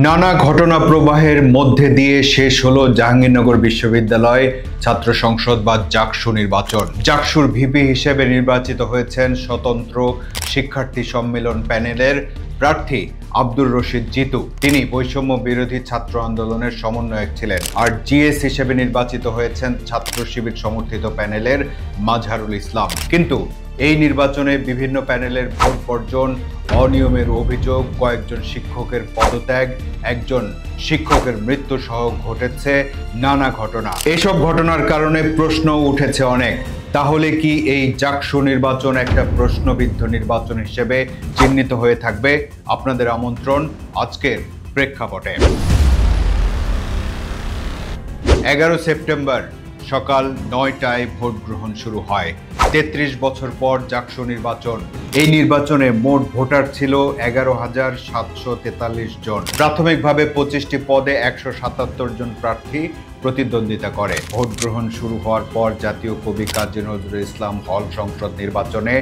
নানা ঘটনা প্রবাহের মধ্যে দিয়ে শেষ হলো জাহাঙ্গীরনগর বিশ্ববিদ্যালয় ছাত্র সংসদ বা জাকসু নির্বাচন। জাকসুর ভিপি হিসেবে নির্বাচিত হয়েছেন স্বতন্ত্র শিক্ষার্থী সম্মেলন প্যানেলের প্রার্থী আব্দুর রশিদ জিতু। তিনি বৈষম্য বিরোধী ছাত্র আন্দোলনের সমন্বয়ক ছিলেন। আর জিএস হিসেবে নির্বাচিত হয়েছেন ছাত্র শিবির সমর্থিত প্যানেলের মাজহারুল ইসলাম। কিন্তু এই নির্বাচনে বিভিন্ন প্যানেলের ভোট বর্জন, অনিয়মের অভিযোগ, কয়েকজন শিক্ষকের পদত্যাগ, একজন শিক্ষকের মৃত্যু সহ ঘটেছে নানা ঘটনা। এসব ঘটনার কারণে প্রশ্ন উঠেছে অনেক। তাহলে কি এই জাকসু নির্বাচন একটা প্রশ্নবিদ্ধ নির্বাচন হিসেবে চিহ্নিত হয়ে থাকবে? আপনাদের আমন্ত্রণ আজকের প্রেক্ষাপটে। 11 সেপ্টেম্বর সকাল 9টায় ভোট গ্রহণ শুরু হয়। 33 বছর পর জাকসু নির্বাচন। এই নির্বাচনে মোট ভোটার ছিল 11,743 জন। প্রাথমিকভাবে 25টি পদে 177 জন প্রার্থী প্রতিদ্বন্দ্বিতা করে। ভোট গ্রহণ শুরু হওয়ার পর জাতীয় কবি কাজী নজরুল ইসলাম হল সংসদ নির্বাচনে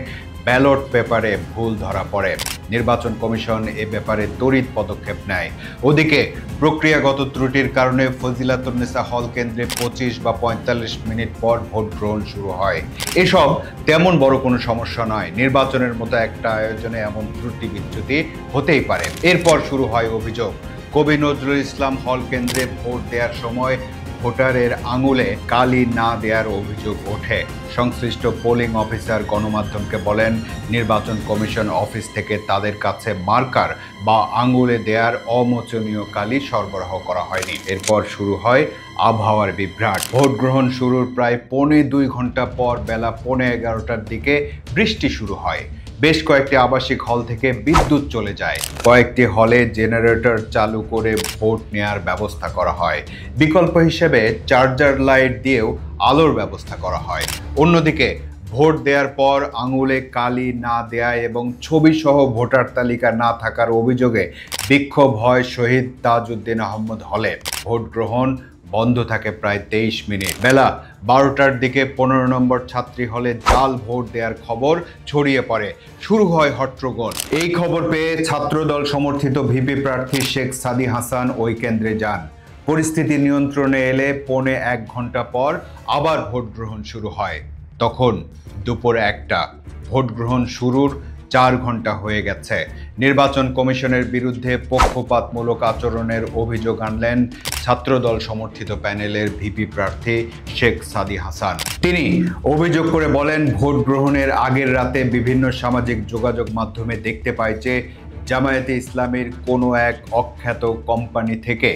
ব্যালট পেপারে ভুল ধরা পড়ে। নির্বাচন কমিশন এ ব্যাপারে তড়িৎ পদক্ষেপ নেয়। ওদিকে প্রক্রিয়াগত ত্রুটির কারণে ফজিলাতুন্নেসা হল কেন্দ্রে 25 বা 45 মিনিট পর ভোট গ্রহণ শুরু হয়। এসব তেমন বড় কোনো সমস্যা নয়। নির্বাচনের মতো একটা আয়োজনে এমন ত্রুটি বিচ্যুতি হতেই পারে। এরপর শুরু হয় অভিযোগ। কবি নজরুল ইসলাম হল কেন্দ্রে ভোট দেওয়ার সময় ভোটারের আঙুলে কালি না দেওয়ার অভিযোগ ওঠে। সংশ্লিষ্ট পোলিং অফিসার গণমাধ্যমকে বলেন, নির্বাচন কমিশন অফিস থেকে তাদের কাছে মার্কার বা আঙুলে দেওয়ার অমোচনীয় কালি সরবরাহ করা হয়নি। এরপর শুরু হয় আবহাওয়ার বিভ্রাট। ভোট গ্রহণ শুরুর প্রায় 2.25 ঘন্টা পর বেলা 11:15টার দিকে বৃষ্টি শুরু হয়। বেশ কয়েকটি আবাসিক হল থেকে বিদ্যুৎ চলে যায়। কয়েকটি হলে জেনারেটর চালু করে ভোট নেয়ার ব্যবস্থা করা হয়। বিকল্প হিসেবে চার্জার লাইট দিয়েও আলোর ব্যবস্থা করা হয়। অন্যদিকে ভোট দেওয়ার পর আঙুলে কালি না দেয়া এবং ছবিসহ ভোটার তালিকা না থাকার অভিযোগে বিক্ষোভ হয় শহীদ তাজউদ্দিন আহমদ হলে। ভোট গ্রহণ বন্ধ থাকে প্রায় 23 মিনিট। বেলা 12টার দিকে 15 নম্বর ছাত্রী হলে জাল ভোট দেওয়ার খবর ছড়িয়ে পড়ে। শুরু হয় হট্টগোল। এই খবর পেয়ে ছাত্রদল সমর্থিত ভিপি প্রার্থী শেখ সাদি হাসান ওই কেন্দ্রে যান। পরিস্থিতি নিয়ন্ত্রণে এলে 1.25 ঘন্টা পর আবার ভোট গ্রহণ শুরু হয়। তখন দুপুর 1টা। ভোট গ্রহণ শুরুর 4 ঘন্টা হয়ে গেছে। নির্বাচন কমিশনের বিরুদ্ধে পক্ষপাতমূলক আচরণের অভিযোগ আনলেন ছাত্রদল সমর্থিত প্যানেলের ভিপি প্রার্থী শেখ সাদি হাসান। তিনি অভিযোগ করে বলেন, ভোট গ্রহণের আগের রাতে বিভিন্ন সামাজিক যোগাযোগ মাধ্যমে দেখতে পায় যে জামায়াতে ইসলামীর কোনো এক অখ্যাত কোম্পানি থেকে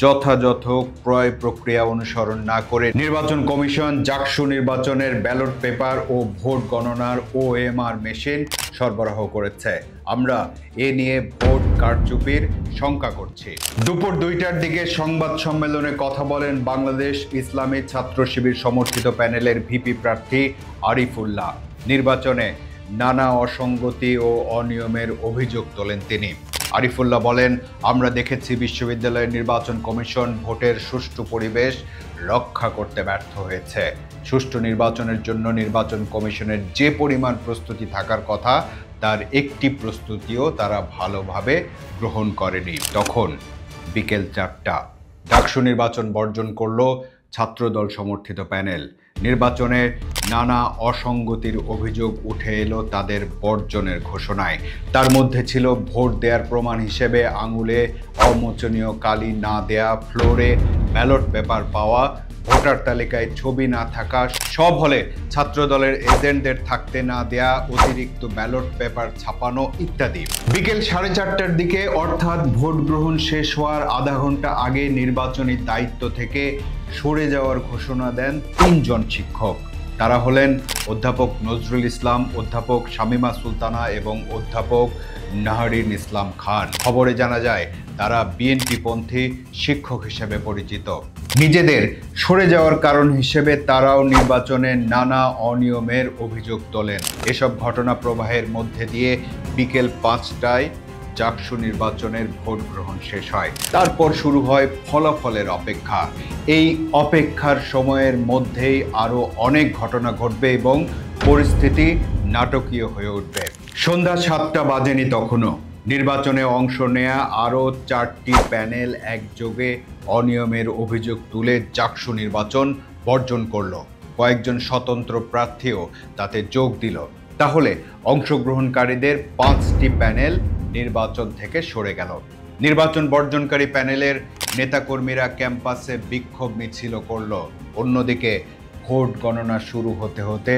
যথাযথ ক্রয় প্রক্রিয়া অনুসরণ না করে নির্বাচন কমিশন জাকসু নির্বাচনের ব্যালট পেপার ও ভোট গণনার OMR মেশিন সরবরাহ করেছে। আমরা এ নিয়ে ভোট কারচুপির শঙ্কা করছি। দুপুর 2টার দিকে সংবাদ সম্মেলনে কথা বলেন বাংলাদেশ ইসলামী ছাত্র শিবির সমর্থিত প্যানেলের ভিপি প্রার্থী আরিফুল্লাহ। নির্বাচনে নানা অসঙ্গতি ও অনিয়মের অভিযোগ তোলেন তিনি। আরিফুল্লাহ বলেন, আমরা দেখেছি বিশ্ববিদ্যালয়ের নির্বাচন কমিশন ভোটের সুষ্ঠু পরিবেশ রক্ষা করতে ব্যর্থ হয়েছে। সুষ্ঠু নির্বাচনের জন্য নির্বাচন কমিশনের যে পরিমাণ প্রস্তুতি থাকার কথা তার একটি প্রস্তুতিও তারা ভালোভাবে গ্রহণ করেনি। তখন বিকেল 4টা। জাকসু নির্বাচন বর্জন করল ছাত্রদল সমর্থিত প্যানেল। নির্বাচনে নানা অসঙ্গতির অভিযোগ উঠে এলো তাদের বর্জনের ঘোষণায়। তার মধ্যে ছিল ভোট দেওয়ার প্রমাণ হিসেবে আঙুলে অমোচনীয় কালি না দেয়া, ফ্লোরে ব্যালট পেপার পাওয়া, ভোটার তালিকায় ছবি না থাকা, সব হলে ছাত্রদলের এজেন্টদের থাকতে না দেয়া, অতিরিক্ত ব্যালট পেপার ছাপানো ইত্যাদি। বিকেল 4:30টার দিকে অর্থাৎ ভোট গ্রহণ শেষ হওয়ার আধা ঘন্টা আগে নির্বাচনী দায়িত্ব থেকে সরে যাওয়ার ঘোষণা দেন 3 জন শিক্ষক। তারা হলেন অধ্যাপক নজরুল ইসলাম, অধ্যাপক শামীমা সুলতানা এবং অধ্যাপক নাহারিন ইসলাম খান। খবরে জানা যায় তারা বিএনপিপন্থী শিক্ষক হিসেবে পরিচিত। নিজেদের সরে যাওয়ার কারণ হিসেবে তারাও নির্বাচনে নানা অনিয়মের অভিযোগ তোলেন। এসব ঘটনা প্রবাহের মধ্যে দিয়ে বিকেল 5টায় জাকসু নির্বাচনের ভোট গ্রহণ শেষ হয়। তারপর শুরু হয় ফলাফলের অপেক্ষা। এই অপেক্ষার সময়ের মধ্যেই আরও অনেক ঘটনা ঘটবে এবং পরিস্থিতি নাটকীয় হয়ে উঠবে। সন্ধ্যা 7টা বাজেনি তখনও। নির্বাচনে অংশ নেয়া আরও 4টি প্যানেল একযোগে অনিয়মের অভিযোগ তুলে জাকসু নির্বাচন বর্জন করল। কয়েকজন স্বতন্ত্র প্রার্থীও তাতে যোগ দিল। তাহলে অংশগ্রহণকারীদের 5টি প্যানেল নির্বাচন থেকে সরে গেল। নির্বাচন বর্জনকারী প্যানেলের নেতাকর্মীরা ক্যাম্পাসে বিক্ষোভ মিছিল করল। অন্যদিকে ভোট গণনা শুরু হতে হতে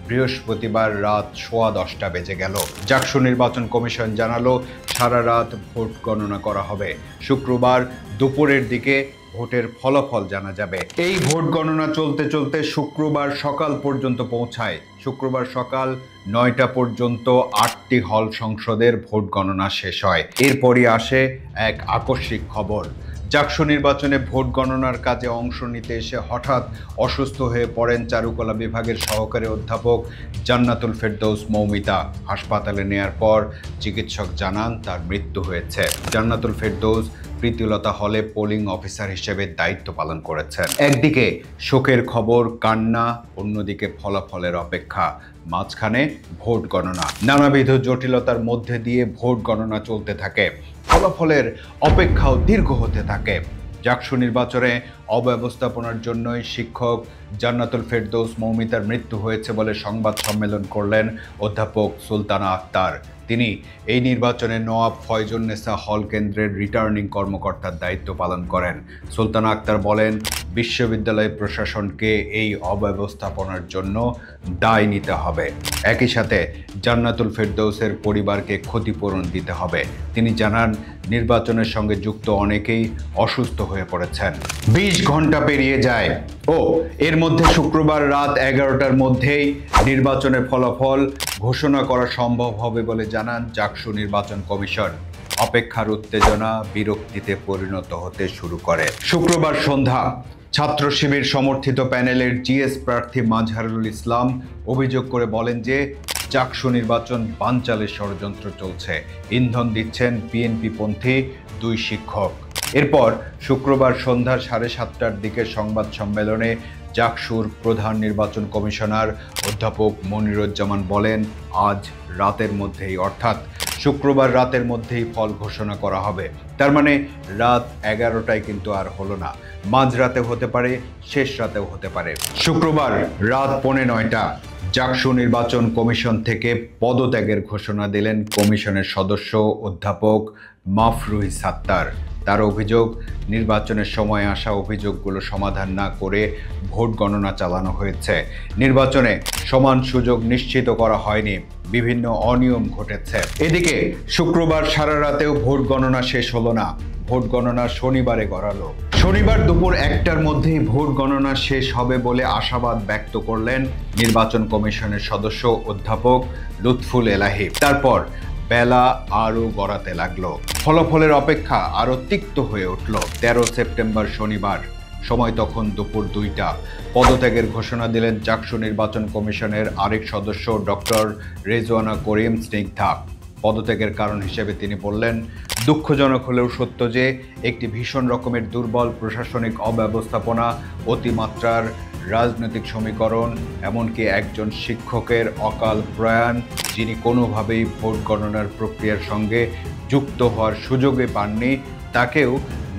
বৃহস্পতিবার রাত 10:15 বেজে গেল। জাকসু নির্বাচন কমিশন জানালো সারা রাত ভোট গণনা করা হবে। শুক্রবার দুপুরের দিকে ভোটের ফলাফল জানা যাবে। এই ভোট গণনা চলতে চলতে শুক্রবার সকাল পর্যন্ত পৌঁছায়। শুক্রবার সকাল 9টা পর্যন্ত 8টি হল সংসদের ভোট গণনা শেষ হয়। এরপরই আসে এক আকস্মিক খবর। জাকসু নির্বাচনে ভোট গণনার কাজে অংশ নিতে এসে হঠাৎ অসুস্থ হয়ে পড়েন চারুকলা বিভাগের সহকারী অধ্যাপক জান্নাতুল ফেরদৌস মৌমিতা। হাসপাতালে নেয়ার পর চিকিৎসক জানান তার মৃত্যু হয়েছে। জান্নাতুল ফেরদৌস প্রীতিলতা হলে পোলিং অফিসার হিসেবে দায়িত্ব পালন করেছেন। একদিকে শোকের খবর, কান্না, অন্যদিকে ফলাফলের অপেক্ষা, মাঝখানে ভোট গণনা। নানাবিধ জটিলতার মধ্যে দিয়ে ভোট গণনা চলতে থাকে। ফলাফলের অপেক্ষাও দীর্ঘ হতে থাকে। জাকসু নির্বাচনে অব্যবস্থাপনার জন্যই শিক্ষক জান্নাতুল ফেরদৌস মৌমিতার মৃত্যু হয়েছে বলে সংবাদ সম্মেলন করলেন অধ্যাপক সুলতানা আক্তার। তিনি এই নির্বাচনে নওয়াব ফয়জুন্নেসা হল কেন্দ্রের রিটার্নিং কর্মকর্তার দায়িত্ব পালন করেন। সুলতানা আক্তার বলেন, বিশ্ববিদ্যালয় প্রশাসনকে এই অব্যবস্থাপনার জন্য দায় নিতে হবে। একই সাথে জান্নাতুল ফেরদৌসের পরিবারকে ক্ষতিপূরণ দিতে হবে। তিনি জানান, নির্বাচনের সঙ্গে যুক্ত অনেকেই অসুস্থ হয়ে পড়েছেন। 20 ঘন্টা পেরিয়ে যায় ও এর মধ্যে শুক্রবার রাত 11টার মধ্যেই নির্বাচনের ফলাফল ঘোষণা করা সম্ভব হবে বলে জানান জাকসু নির্বাচন কমিশন। অপেক্ষার উত্তেজনা বিরক্তিতে পরিণত হতে শুরু করে। শুক্রবার সন্ধ্যা ছাত্র শিবির সমর্থিত প্যানেলের জিএস প্রার্থী মাজহারুল ইসলাম অভিযোগ করে বলেন যে জাকসু নির্বাচন বানচালের ষড়যন্ত্র চলছে। ইন্ধন দিচ্ছেন বিএনপিপন্থী 2 শিক্ষক। এরপর শুক্রবার সন্ধ্যা 7:30টার দিকে সংবাদ সম্মেলনে জাকসুর প্রধান নির্বাচন কমিশনার অধ্যাপক মনিরুজ্জামান বলেন, আজ রাতের মধ্যেই অর্থাৎ শুক্রবার রাতের মধ্যেই ফল ঘোষণা করা হবে। তার মানে রাত 11টায় কিন্তু আর হলো না, মাঝরাতে হতে পারে, শেষ রাতেও হতে পারে। শুক্রবার রাত 9:15 জাকসু নির্বাচন কমিশন থেকে পদত্যাগের ঘোষণা দিলেন কমিশনের সদস্য অধ্যাপক মাফরুহি সাত্তার। তার অভিযোগ, নির্বাচনের সময় আসা অভিযোগগুলো সমাধান না করে ভোট গণনা চালানো হয়েছে। নির্বাচনে সমান সুযোগ নিশ্চিত করা হয়নি, বিভিন্ন অনিয়ম ঘটেছে। এদিকে শুক্রবার সারা রাতেও ভোট গণনা শেষ হলো না। ভোট গণনা শনিবারে গড়ালো। শনিবার দুপুর 1টার মধ্যেই ভোট গণনা শেষ হবে বলে আশাবাদ ব্যক্ত করলেন নির্বাচন কমিশনের সদস্য অধ্যাপক লুৎফুল এলাহি। তারপর বেলা আরও গড়াতে লাগলো। ফলাফলের অপেক্ষা আরও তিক্ত হয়ে উঠল। 13 সেপ্টেম্বর শনিবার, সময় তখন দুপুর 2টা। পদত্যাগের ঘোষণা দিলেন জাকসু নির্বাচন কমিশনের আরেক সদস্য ডক্টর রেজওয়ানা করিম স্নিগ্ধা। পদত্যাগের কারণ হিসেবে তিনি বললেন, দুঃখজনক হলেও সত্য যে একটি ভীষণ রকমের দুর্বল প্রশাসনিক অব্যবস্থাপনা, অতিমাত্রার রাজনৈতিক সমীকরণ, এমনকি একজন শিক্ষকের অকাল প্রয়াণ যিনি কোনোভাবেই ভোট গণনার প্রক্রিয়ার সঙ্গে যুক্ত হওয়ার সুযোগই পাননি, তাকেও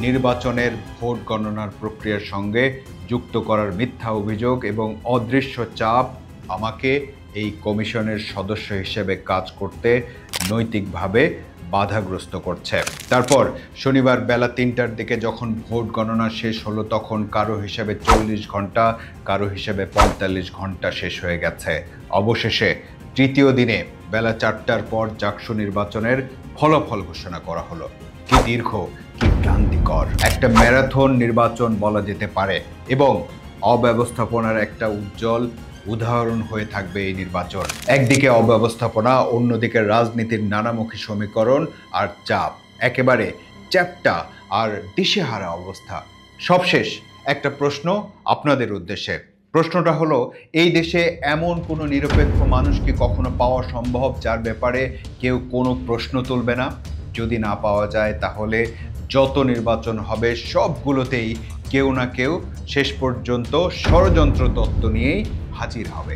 নির্বাচনের ভোট গণনার প্রক্রিয়ার সঙ্গে যুক্ত করার মিথ্যা অভিযোগ এবং অদৃশ্য চাপ আমাকে এই কমিশনের সদস্য হিসেবে কাজ করতে নৈতিকভাবে বাধাগ্রস্ত করছে। তারপর শনিবার বেলা 3টার দিকে যখন ভোট গণনা শেষ হলো, তখন কারো হিসেবে 40 ঘন্টা, কারো হিসেবে 45 ঘন্টা শেষ হয়ে গেছে। অবশেষে তৃতীয় দিনে বেলা 4টার পর জাকসু নির্বাচনের ফলাফল ঘোষণা করা হলো। কি দীর্ঘ, কি ক্লান্তিকর একটা ম্যারাথন নির্বাচন বলা যেতে পারে এবং অব্যবস্থাপনার একটা উজ্জ্বল উদাহরণ হয়ে থাকবে এই নির্বাচন। একদিকে অব্যবস্থাপনা, অন্যদিকে রাজনীতির নানামুখী সমীকরণ আর চাপ, একেবারে চ্যাপ্টা আর দিশেহারা অবস্থা। সবশেষ একটা প্রশ্ন আপনাদের উদ্দেশ্যে। প্রশ্নটা হলো, এই দেশে এমন কোনো নিরপেক্ষ মানুষ কি কখনো পাওয়া সম্ভব যার ব্যাপারে কেউ কোনো প্রশ্ন তুলবে না? যদি না পাওয়া যায়, তাহলে যত নির্বাচন হবে সবগুলোতেই কেউ না কেউ শেষ পর্যন্ত ষড়যন্ত্র তত্ত্ব নিয়েই হাজির হবে।